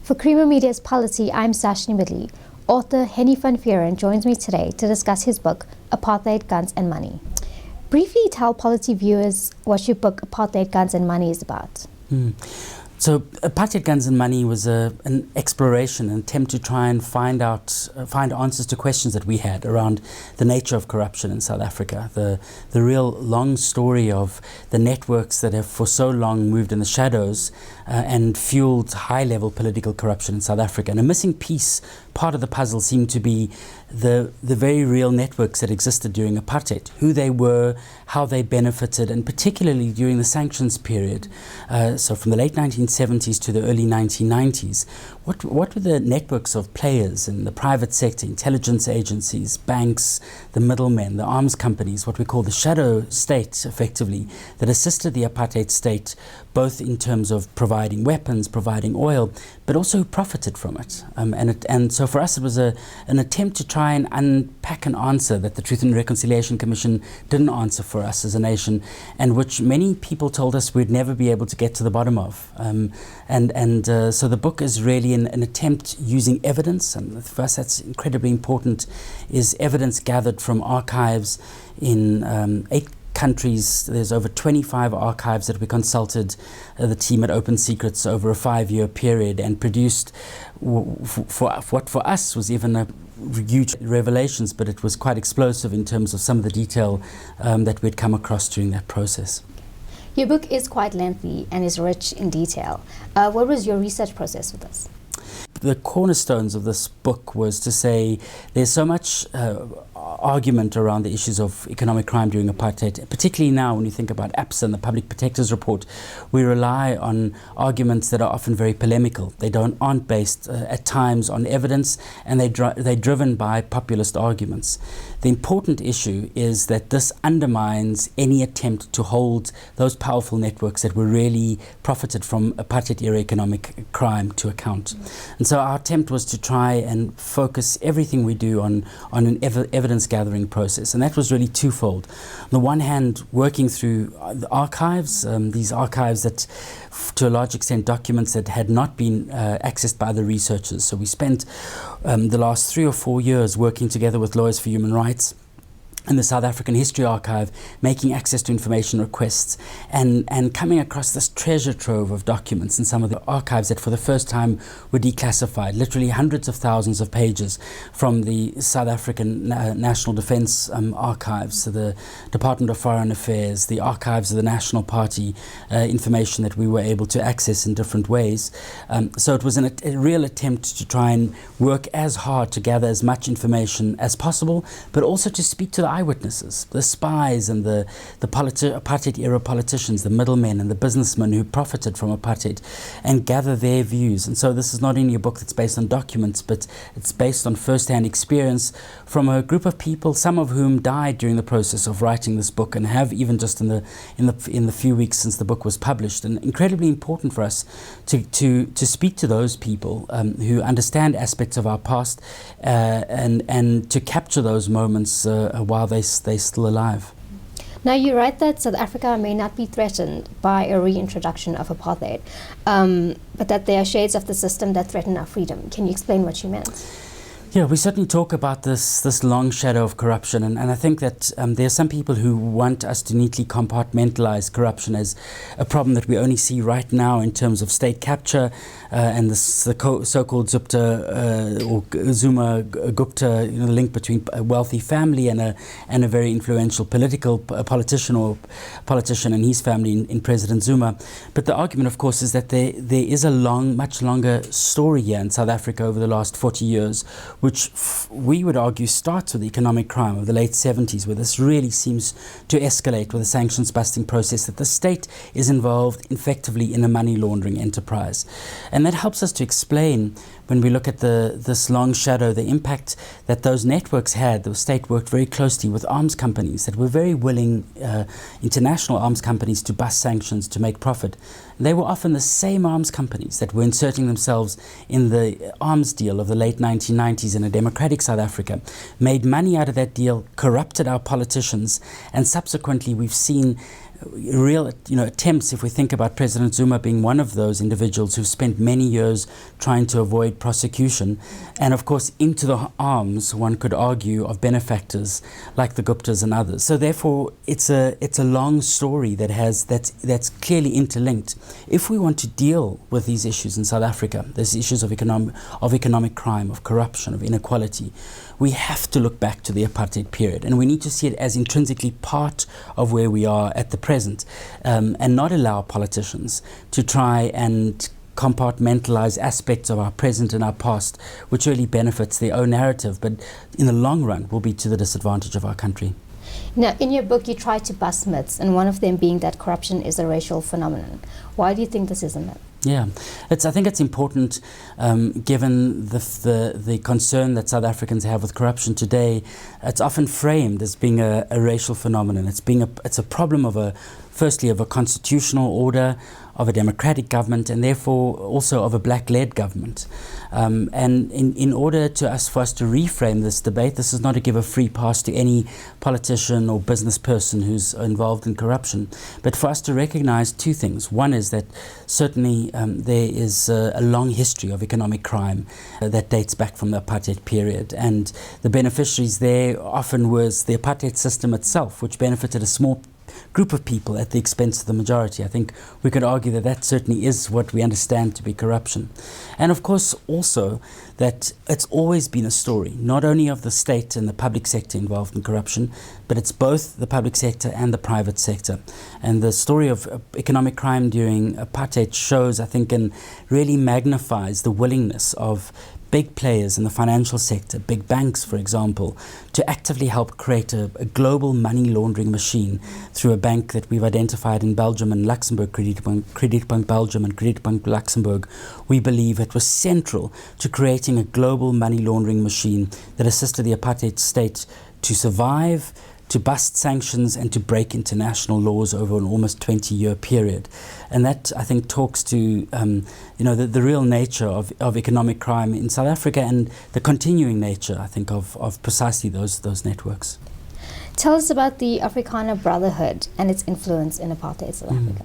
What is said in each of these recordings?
For Creamer Media's Policy, I'm Sashni Midley. Author Henny van Vuuren joins me today to discuss his book, Apartheid, Guns and Money. Briefly tell policy viewers what your book, Apartheid, Guns and Money, is about. So, Apartheid, Guns and Money was an exploration, an attempt to try and find answers to questions that we had around the nature of corruption in South Africa, the real long story of the networks that have for so long moved in the shadows and fueled high-level political corruption in South Africa. And a missing piece, part of the puzzle, seemed to be the very real networks that existed during apartheid, who they were, how they benefited, and particularly during the sanctions period. So from the late 1970s to the early 1990s, what were the networks of players in the private sector, intelligence agencies, banks, the middlemen, the arms companies, what we call the shadow state, effectively, that assisted the apartheid state, both in terms of providing weapons, providing oil, but also who profited from it. And so for us, it was an attempt to try and unpack an answer that the Truth and Reconciliation Commission didn't answer for us as a nation, and which many people told us we'd never be able to get to the bottom of. So the book is really an attempt using evidence, and for us that's incredibly important, is evidence gathered from archives in 8 countries. There's over 25 archives that we consulted the team at Open Secrets over a 5-year period, and produced for what for us was even a huge revelations, but it was quite explosive in terms of some of the detail that we'd come across during that process. Your book is quite lengthy and is rich in detail. What was your research process with this? The cornerstones of this book was to say there's so much argument around the issues of economic crime during apartheid, particularly now when you think about APSA and the Public Protector's Report. We rely on arguments that are often very polemical. They aren't based at times on evidence, and they're driven by populist arguments. The important issue is that this undermines any attempt to hold those powerful networks that were really profited from apartheid-era economic crime to account. And so our attempt was to try and focus everything we do on an evidence gathering process, and that was really twofold. On the one hand, working through the archives, these archives that to a large extent documents that had not been accessed by other researchers. So we spent the last 3 or 4 years working together with Lawyers for Human Rights and the South African History Archive, making access to information requests, and coming across this treasure trove of documents in some of the archives that for the first time were declassified, literally hundreds of thousands of pages from the South African National Defence Archives, so the Department of Foreign Affairs, the archives of the National Party, information that we were able to access in different ways. So it was a real attempt to try and work as hard to gather as much information as possible, but also to speak to the eyewitnesses, the spies and the apartheid-era politicians, the middlemen and the businessmen who profited from apartheid, and gather their views. And so this is not only a book that's based on documents, but it's based on first-hand experience from a group of people, some of whom died during the process of writing this book, and have even just in the few weeks since the book was published. And incredibly important for us to speak to those people who understand aspects of our past, and to capture those moments while they're still alive. Now, you write that South Africa may not be threatened by a reintroduction of apartheid, but that there are shades of the system that threaten our freedom. Can you explain what you meant? Yeah, we certainly talk about this long shadow of corruption, and I think that there are some people who want us to neatly compartmentalize corruption as a problem that we only see right now in terms of state capture and the so-called Zuma-Gupta link between a wealthy family and a very influential politician and his family in President Zuma. But the argument, of course, is that there is a much longer story here in South Africa over the last 40 years, which we would argue starts with the economic crime of the late 70s, where this really seems to escalate with a sanctions busting process, that the state is involved effectively in a money laundering enterprise. And that helps us to explain, when we look at this long shadow, the impact that those networks had. The state worked very closely with arms companies that were very willing, international arms companies, to bust sanctions to make profit. They were often the same arms companies that were inserting themselves in the arms deal of the late 1990s in a democratic South Africa, made money out of that deal, corrupted our politicians, and subsequently we've seen real attempts, if we think about President Zuma being one of those individuals who've spent many years trying to avoid prosecution, and of course into the arms, one could argue, of benefactors like the Guptas and others. So therefore it's a long story that's clearly interlinked. If we want to deal with these issues in South Africa, these issues of economic crime, of corruption, of inequality, we have to look back to the apartheid period, and we need to see it as intrinsically part of where we are at the present, and not allow politicians to try and compartmentalize aspects of our present and our past, which really benefits their own narrative, but in the long run will be to the disadvantage of our country. Now, in your book, you try to bust myths, and one of them being that corruption is a racial phenomenon. Why do you think this is a myth? Yeah, I think it's important, given the concern that South Africans have with corruption today. It's often framed as being a racial phenomenon. It's a problem firstly of a constitutional order, of a democratic government, and therefore also of a black-led government. And in order for us to reframe this debate, this is not to give a free pass to any politician or business person who's involved in corruption, but for us to recognize two things. One is that certainly there is a long history of economic crime that dates back from the apartheid period, and the beneficiaries there often was the apartheid system itself, which benefited a small group of people at the expense of the majority. I think we could argue that certainly is what we understand to be corruption. And of course also that it's always been a story, not only of the state and the public sector involved in corruption, but it's both the public sector and the private sector. And the story of economic crime during apartheid shows, I think, and really magnifies the willingness of big players in the financial sector, big banks, for example, to actively help create a global money laundering machine through a bank that we've identified in Belgium and Luxembourg, Kredietbank Belgium and Kredietbank Luxembourg. We believe it was central to creating a global money laundering machine that assisted the apartheid state to survive, to bust sanctions, and to break international laws over an almost 20-year period. And that, I think, talks to the real nature of economic crime in South Africa, and the continuing nature, I think, of precisely those networks. Tell us about the Afrikaner Brotherhood and its influence in apartheid South Africa.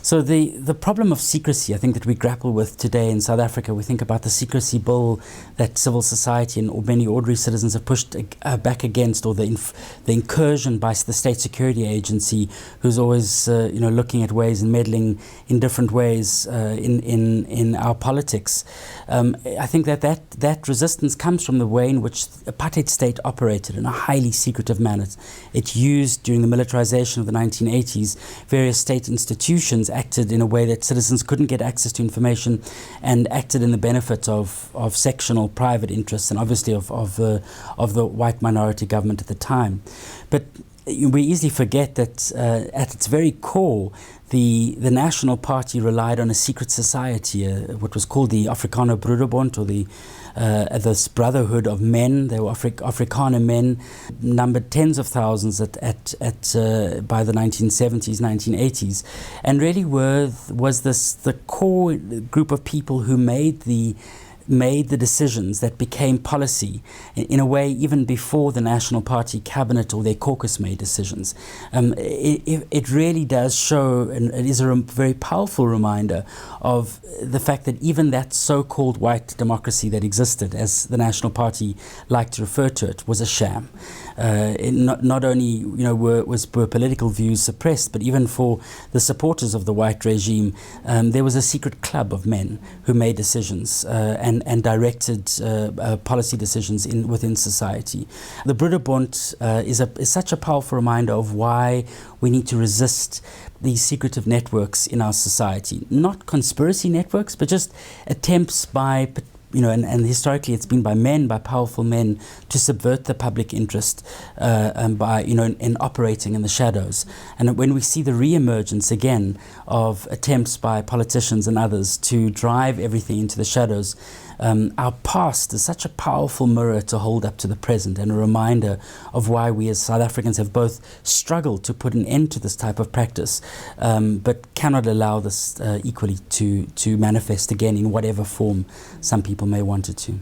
So the problem of secrecy, I think, that we grapple with today in South Africa, we think about the secrecy bill that civil society and many ordinary citizens have pushed back against, or the incursion by the State Security Agency, who's always looking at ways and meddling in different ways in our politics. I think that resistance comes from the way in which the apartheid state operated in a highly secretive manner. It used, during the militarization of the 1980s, various state institutions acted in a way that citizens couldn't get access to information, and acted in the benefit of sectional private interests, and obviously of the white minority government at the time. But we easily forget that at its very core, the National Party relied on a secret society, what was called the Afrikaner Brooder, or this brotherhood of men. They were Afrikaner men, numbered tens of thousands by the 1970s, 1980s, and really was the core group of people who made the decisions that became policy in a way even before the National Party cabinet or their caucus made decisions. It really does show, and it is a very powerful reminder of the fact that even that so-called white democracy that existed, as the National Party liked to refer to it, was a sham. Not only were political views suppressed, but even for the supporters of the white regime, there was a secret club of men who made decisions and directed policy decisions within society. The Broederbond is such a powerful reminder of why we need to resist these secretive networks in our society. Not conspiracy networks, but just attempts by and historically it's been by men, by powerful men, to subvert the public interest by in operating in the shadows. And when we see the re-emergence again of attempts by politicians and others to drive everything into the shadows, our past is such a powerful mirror to hold up to the present, and a reminder of why we as South Africans have both struggled to put an end to this type of practice, but cannot allow this equally to manifest again in whatever form some people may want it to.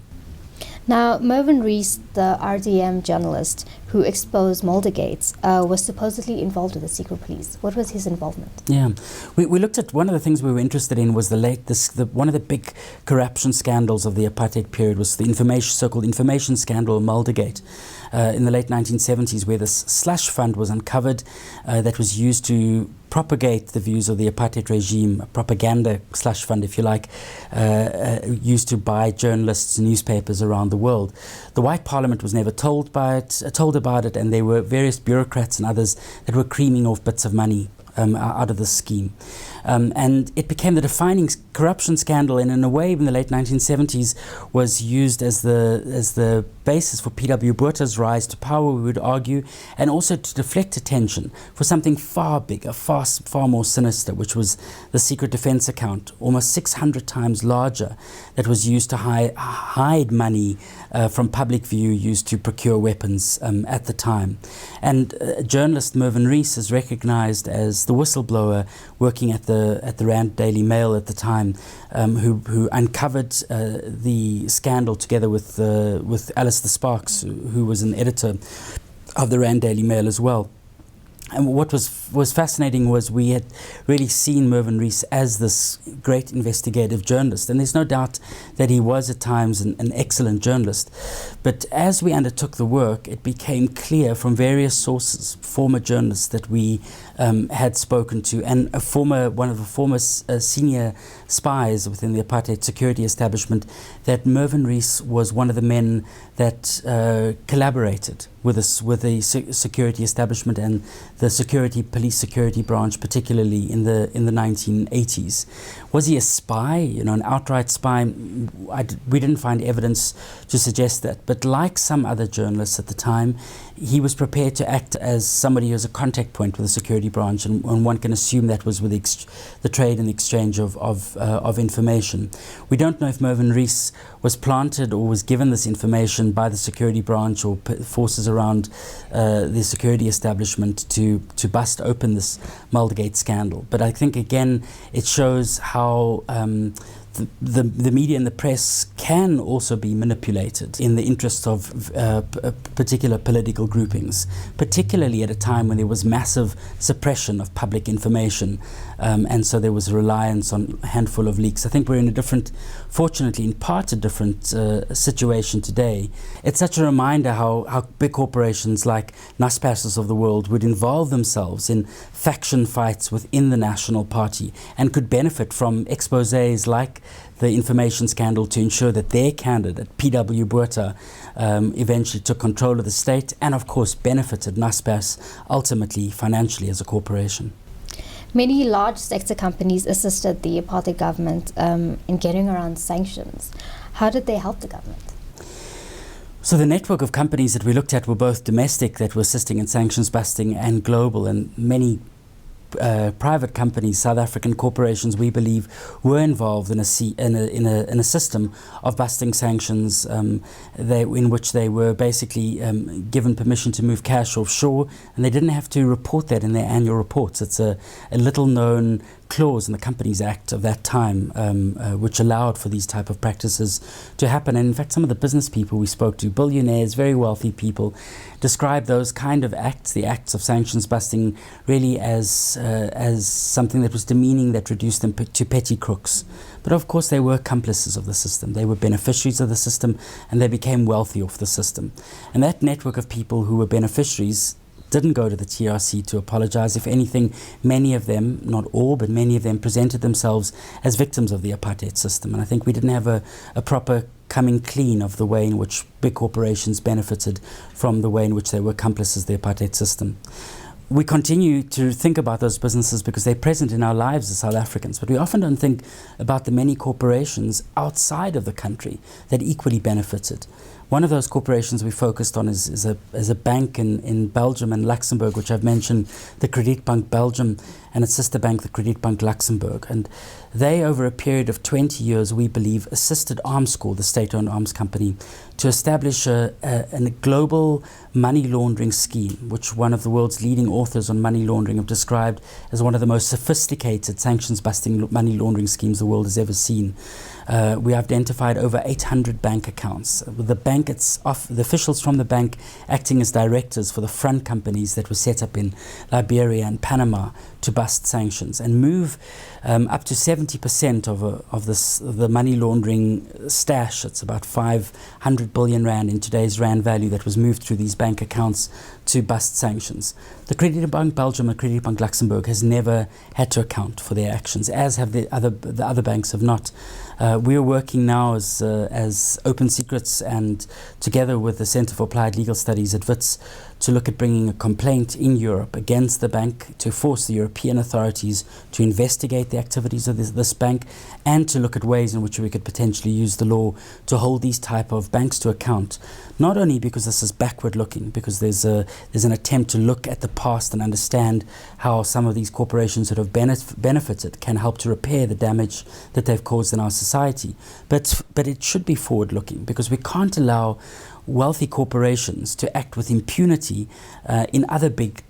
Now, Mervyn Rees, the RDM journalist who exposed Muldergate, was supposedly involved with the secret police. What was his involvement? Yeah, we looked at one of the things we were interested in was one of the big corruption scandals of the apartheid period was the so-called information scandal, Muldergate, in the late 1970s, where this slush fund was uncovered that was used to propagate the views of the apartheid regime, a propaganda slush fund, if you like, used to buy journalists and newspapers around the world. The White Parliament was never told about it, and there were various bureaucrats and others that were creaming off bits of money out of this scheme. And it became the defining corruption scandal, and in a way in the late 1970s was used as the basis for P.W. Botha's rise to power, we would argue, and also to deflect attention for something far bigger, far more sinister, which was the secret defense account, almost 600 times larger, that was used to hide money from public view, used to procure weapons at the time. And journalist Mervyn Rees is recognized as the whistleblower working at the Rand Daily Mail at the time, who uncovered the scandal together with Alistair Sparks, who was an editor of the Rand Daily Mail as well. And what was fascinating was we had really seen Mervyn Rees as this great investigative journalist, and there's no doubt that he was at times an excellent journalist. But as we undertook the work, it became clear from various sources, former journalists that we had spoken to, and one of the former senior spies within the apartheid security establishment, that Mervyn Rees was one of the men that collaborated with the security establishment and the police security branch, particularly in the 1980s. Was he a spy? An outright spy? We didn't find evidence to suggest that. But like some other journalists at the time, he was prepared to act as somebody who was a contact point with the security branch, and one can assume that was with the trade and the exchange of information. We don't know if Mervyn Rees was planted or was given this information by the security branch or forces around the security establishment to bust open this Muldergate scandal. But I think, again, it shows how the media and the press can also be manipulated in the interest of particular political groupings, particularly at a time when there was massive suppression of public information, and so there was a reliance on a handful of leaks. I think we're in fortunately in part a different situation today. It's such a reminder how big corporations like Naspers of the world would involve themselves in faction fights within the National Party and could benefit from exposés like the information scandal to ensure that their candidate, P.W. Botha, eventually took control of the state and, of course, benefited Naspers ultimately financially as a corporation. Many large sector companies assisted the apartheid government in getting around sanctions. How did they help the government? So the network of companies that we looked at were both domestic, that were assisting in sanctions busting, and global, and many private companies, South African corporations, we believe, were involved in a system of busting sanctions, in which they were basically given permission to move cash offshore, and they didn't have to report that in their annual reports. It's a little-known clause in the Companies Act of that time, which allowed for these type of practices to happen. And in fact, some of the business people we spoke to, billionaires, very wealthy people, described those kind of acts, the acts of sanctions busting, really as something that was demeaning, that reduced them to petty crooks. But of course, they were accomplices of the system. They were beneficiaries of the system, and they became wealthy off the system. And that network of people who were beneficiaries didn't go to the TRC to apologize. If anything, many of them, not all, but many of them presented themselves as victims of the apartheid system. And I think we didn't have a proper coming clean of the way in which big corporations benefited from the way in which they were accomplices of the apartheid system. We continue to think about those businesses because they're present in our lives as South Africans, but we often don't think about the many corporations outside of the country that equally benefited. One of those corporations we focused on is a bank in Belgium and Luxembourg, which I've mentioned, the Kredietbank Belgium, and its sister bank, the Kredietbank Luxembourg. And they, over a period of 20 years, we believe, assisted Armscor, the state-owned arms company, to establish a global money laundering scheme, which one of the world's leading authors on money laundering have described as one of the most sophisticated sanctions-busting money laundering schemes the world has ever seen. We identified over 800 bank accounts. With the officials from the bank acting as directors for the front companies that were set up in Liberia and Panama to bust sanctions and move up to 70% of the money laundering stash. It's about 500 billion rand in today's rand value that was moved through these bank accounts to bust sanctions. The Creditbank Belgium and Creditbank Luxembourg has never had to account for their actions, as have the other banks have not. We are working now as Open Secrets and together with the Centre for Applied Legal Studies at Wits to look at bringing a complaint in Europe against the bank to force the European authorities to investigate the activities of this bank and to look at ways in which we could potentially use the law to hold these type of banks to account. Not only because this is backward looking, because there's an attempt to look at the past and understand how some of these corporations that have benefited can help to repair the damage that they've caused in our society, but it should be forward looking, because we can't allow wealthy corporations to act with impunity in other big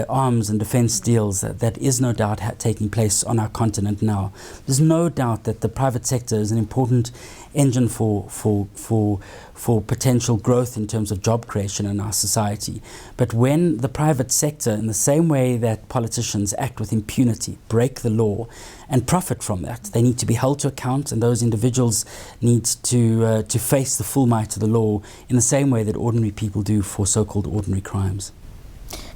arms and defense deals that is no doubt taking place on our continent now. There's no doubt that the private sector is an important engine for potential growth in terms of job creation in our society. But when the private sector, in the same way that politicians act with impunity, break the law and profit from that, they need to be held to account, and those individuals need to face the full might of the law in the same way that ordinary people do for so-called ordinary crimes.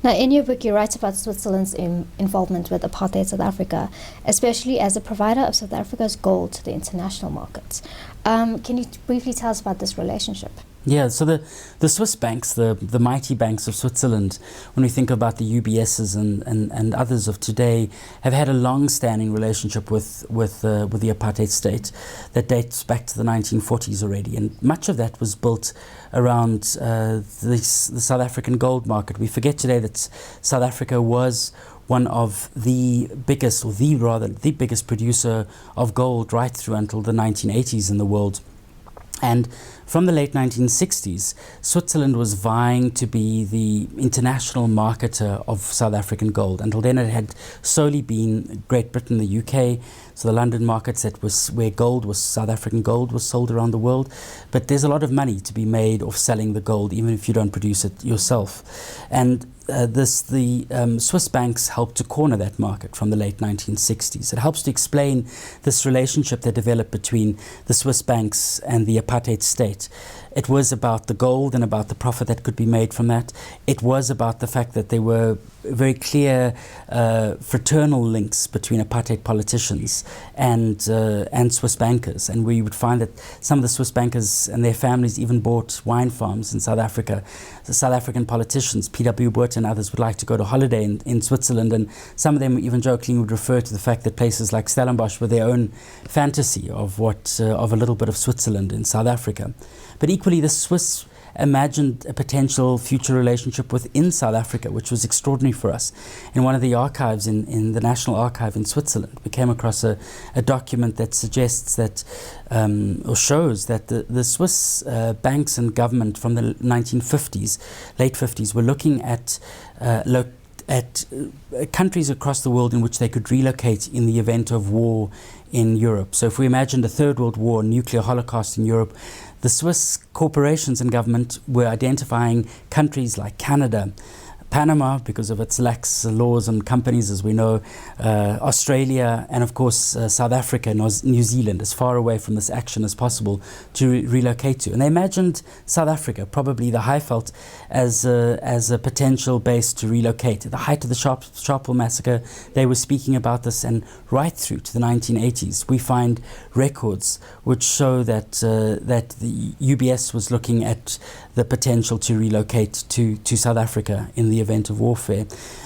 Now, in your book, you write about Switzerland's involvement with apartheid South Africa, especially as a provider of South Africa's gold to the international markets. Can you briefly tell us about this relationship? Yeah, so the Swiss banks, the mighty banks of Switzerland, when we think about the UBSs and others of today, have had a long-standing relationship with the apartheid state that dates back to the 1940s already, and much of that was built around the South African gold market. We forget today that South Africa was one of the biggest, or the biggest producer of gold right through until the 1980s in the world. And from the late 1960s, Switzerland was vying to be the international marketer of South African gold. Until then, it had solely been Great Britain, the UK, so the London markets that was where South African gold was sold around the world. But there's a lot of money to be made off selling the gold, even if you don't produce it yourself. And the Swiss banks helped to corner that market from the late 1960s. It helps to explain this relationship that developed between the Swiss banks and the apartheid state. It was about the gold and about the profit that could be made from that. It was about the fact that there were very clear fraternal links between apartheid politicians and Swiss bankers. And we would find that some of the Swiss bankers and their families even bought wine farms in South Africa. The South African politicians, P.W. Vuuren and others, would like to go to holiday in Switzerland, and some of them even jokingly would refer to the fact that places like Stellenbosch were their own fantasy of a little bit of Switzerland in South Africa. But equally, the Swiss imagined a potential future relationship within South Africa, which was extraordinary for us. In one of the archives in the National Archive in Switzerland, we came across a document that suggests that, or shows that the Swiss banks and government from the 1950s, late 50s, were looking at countries across the world in which they could relocate in the event of war in Europe. So if we imagined a Third World War, nuclear holocaust in Europe, the Swiss corporations and government were identifying countries like Canada, Panama, because of its lax laws on companies, as we know, Australia, and of course South Africa and New Zealand, as far away from this action as possible to relocate to. And they imagined South Africa, probably the Highveld, as a potential base to relocate. At the height of the Sharpeville massacre, they were speaking about this, and right through to the 1980s, we find records which show that the UBS was looking at the potential to relocate to South Africa in the event of warfare.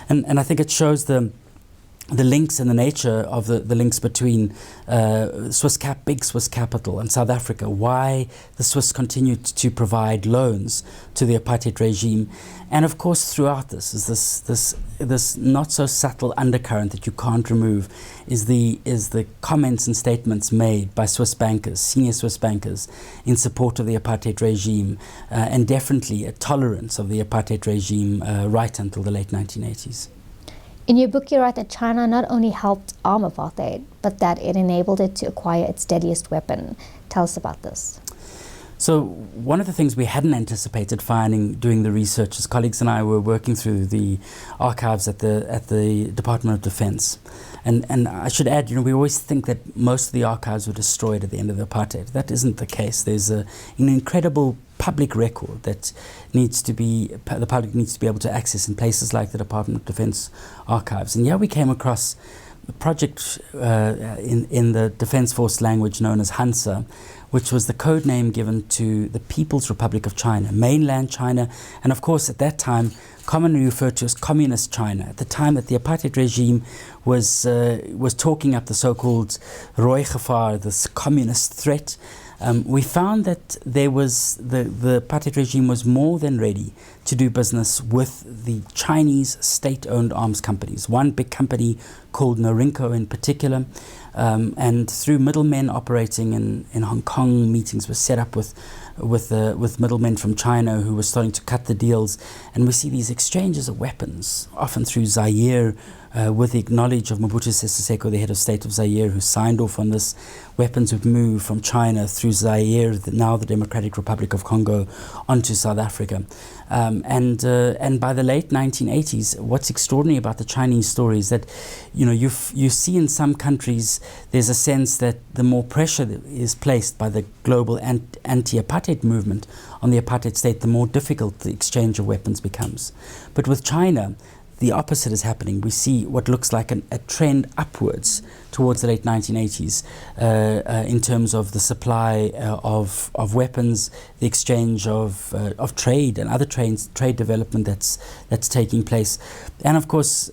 And I think it shows the links and the nature of the links between big Swiss capital and South Africa, why the Swiss continued to provide loans to the apartheid regime. And of course, throughout this is this not so subtle undercurrent that you can't remove, is the comments and statements made by Swiss bankers, senior Swiss bankers, in support of the apartheid regime, and definitely a tolerance of the apartheid regime right until the late 1980s. In your book, you write that China not only helped arm apartheid, but that it enabled it to acquire its deadliest weapon. Tell us about this. So one of the things we hadn't anticipated finding doing the research, as colleagues and I were working through the archives at the Department of Defense. And I should add, we always think that most of the archives were destroyed at the end of the apartheid. That isn't the case. There's an incredible public record that the public needs to be able to access in places like the Department of Defense archives. And we came across a project in the Defense Force language known as Hansa, which was the code name given to the People's Republic of China, mainland China, and of course at that time commonly referred to as Communist China. At the time that the apartheid regime was talking up the so-called rooi gevaar, this communist threat, we found that the apartheid regime was more than ready to do business with the Chinese state-owned arms companies. One big company called Norinco in particular, and through middlemen operating in Hong Kong, meetings were set up with middlemen from China who were starting to cut the deals, and we see these exchanges of weapons, often through Zaire, with the knowledge of Mobutu Sese Seko, the head of state of Zaire, who signed off on this. Weapons would move from China through Zaire, now the Democratic Republic of Congo, onto South Africa. And by the late 1980s, what's extraordinary about the Chinese story is that, you see in some countries there's a sense that the more pressure that is placed by the global anti-apartheid movement on the apartheid state, the more difficult the exchange of weapons becomes. But with China, the opposite is happening. We see what looks like a trend upwards towards the late 1980s in terms of the supply of weapons, the exchange of trade and other trade development that's taking place, and of course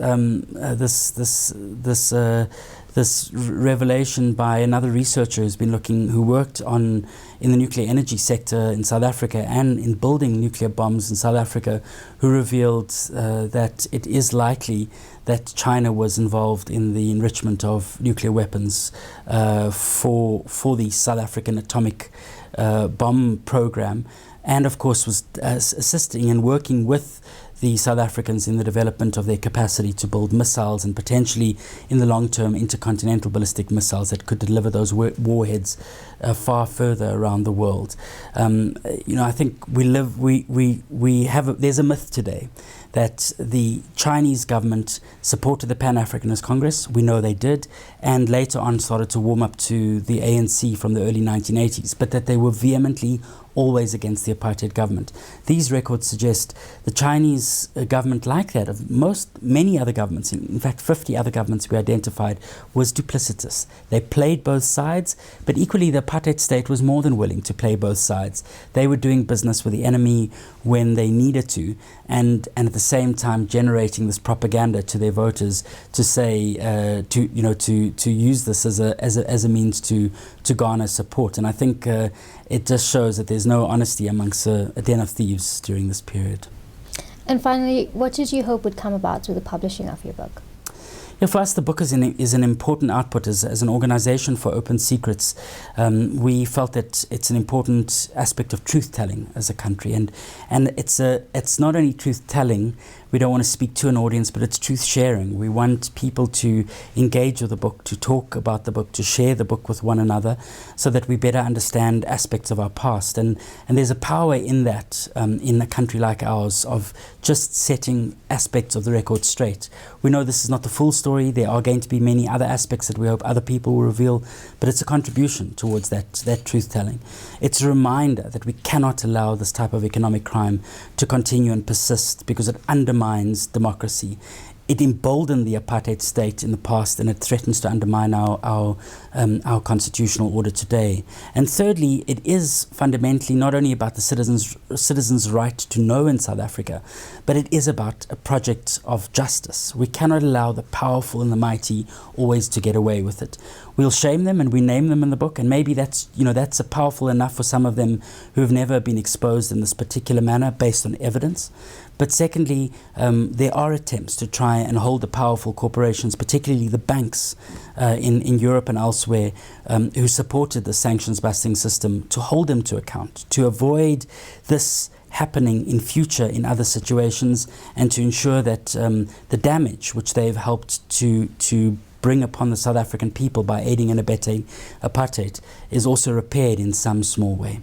this revelation by another researcher who worked in the nuclear energy sector in South Africa and in building nuclear bombs in South Africa, who revealed that it is likely that China was involved in the enrichment of nuclear weapons for the South African atomic bomb program, and of course was assisting and working with the South Africans in the development of their capacity to build missiles and potentially in the long term intercontinental ballistic missiles that could deliver those warheads far further around the world. I think there's a myth today that the Chinese government supported the Pan-Africanist Congress. We know they did, and later on started to warm up to the ANC from the early 1980s, but that they were vehemently always against the apartheid government. These records suggest the Chinese government, like that of many other governments, in fact 50 other governments we identified, was duplicitous. They played both sides, but equally the apartheid state was more than willing to play both sides. They were doing business with the enemy when they needed to, and at the same time generating this propaganda to their voters to say to use this as a means to garner support. And I think it just shows that there's no honesty amongst a den of thieves during this period. And finally, what did you hope would come about through the publishing of your book? For us, the book is an important output as an organization for open secrets. We felt that it's an important aspect of truth-telling as a country, and it's not only truth-telling. We don't want to speak to an audience, but it's truth sharing. We want people to engage with the book, to talk about the book, to share the book with one another, so that we better understand aspects of our past. And there's a power in that, in a country like ours, of just setting aspects of the record straight. We know this is not the full story. There are going to be many other aspects that we hope other people will reveal, but it's a contribution towards that truth-telling. It's a reminder that we cannot allow this type of economic crime to continue and persist, because it undermines democracy. It emboldened the apartheid state in the past, and it threatens to undermine our constitutional order today. And thirdly, it is fundamentally not only about the citizens' right to know in South Africa, but it is about a project of justice. We cannot allow the powerful and the mighty always to get away with it. We'll shame them, and we name them in the book, and maybe that's powerful enough for some of them who have never been exposed in this particular manner based on evidence. But secondly, there are attempts to try and hold the powerful corporations, particularly the banks in Europe and elsewhere, who supported the sanctions-busting system, to hold them to account, to avoid this happening in future in other situations, and to ensure that the damage which they've helped to bring upon the South African people by aiding and abetting apartheid is also repaired in some small way.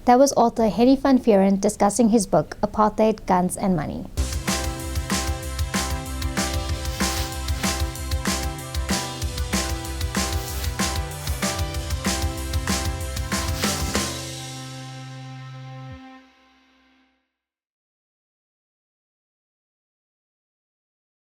That was author Henny van Vuuren discussing his book, Apartheid, Guns and Money.